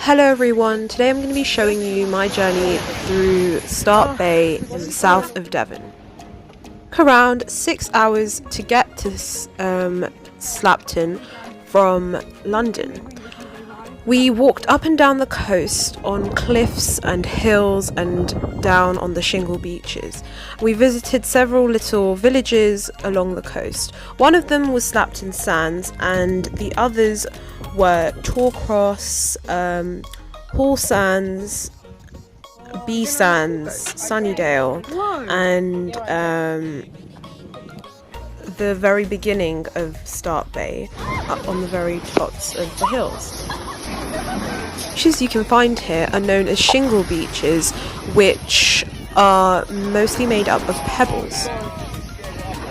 Hello everyone, today I'm going to be showing you my journey through Start Bay in the south of Devon. Took around 6 hours to get to Slapton from London. We walked up and down the coast on cliffs and hills and down on the shingle beaches. We visited several little villages along the coast. One of them was Slapton Sands and the others were Torcross, Sands, Beesands, Sunnydale, and the very beginning of Start Bay, up on the very tops of the hills. Beaches you can find here are known as shingle beaches, which are mostly made up of pebbles.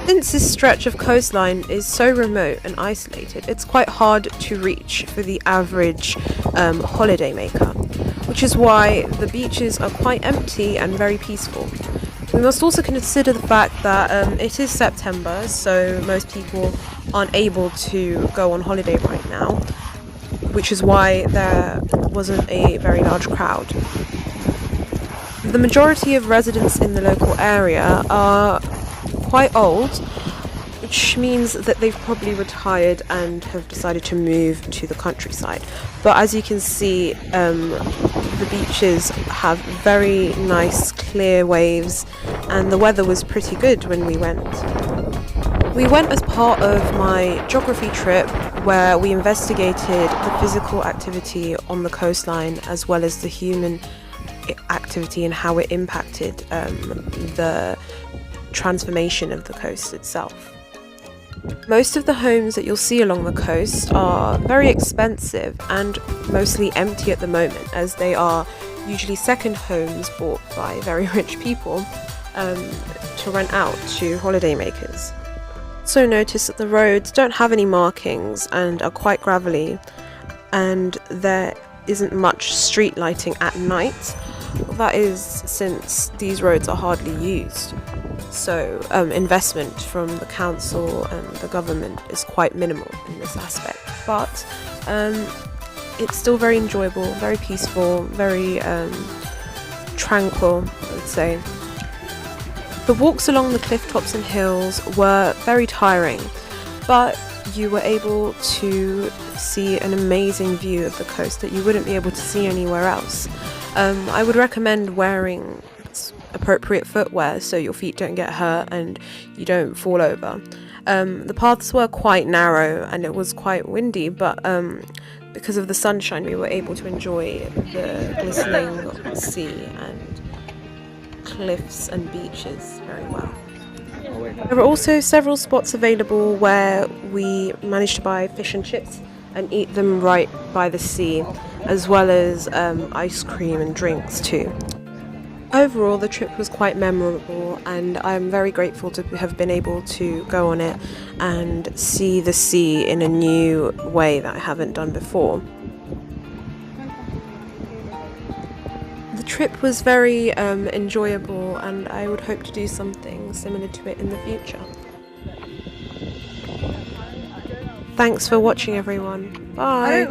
Since this stretch of coastline is so remote and isolated, it's quite hard to reach for the average holidaymaker, which is why the beaches are quite empty and very peaceful. We must also consider the fact that it is September, so most people aren't able to go on holiday right now, which is why there wasn't a very large crowd. The majority of residents in the local area are quite old, which means that they've probably retired and have decided to move to the countryside. But as you can see, the beaches have very nice clear waves and the weather was pretty good when we went. We went as part of my geography trip where we investigated the physical activity on the coastline as well as the human activity and how it impacted the transformation of the coast itself. Most of the homes that you'll see along the coast are very expensive and mostly empty at the moment, as they are usually second homes bought by very rich people to rent out to holidaymakers. Also notice that the roads don't have any markings and are quite gravelly, and there isn't much street lighting at night. That is since these roads are hardly used. So investment from the council and the government is quite minimal in this aspect. But it's still very enjoyable, very peaceful, very tranquil, I would say. The walks along the cliff tops and hills were very tiring, but you were able to see an amazing view of the coast that you wouldn't be able to see anywhere else. I would recommend wearing appropriate footwear so your feet don't get hurt and you don't fall over. The paths were quite narrow and it was quite windy, but because of the sunshine we were able to enjoy the glistening sea and cliffs and beaches very well. There were also several spots available where we managed to buy fish and chips and eat them right by the sea, as well as ice cream and drinks too. Overall, the trip was quite memorable and I'm very grateful to have been able to go on it and see the sea in a new way that I haven't done before. The trip was very enjoyable and I would hope to do something similar to it in the future. Thanks for watching everyone. Bye!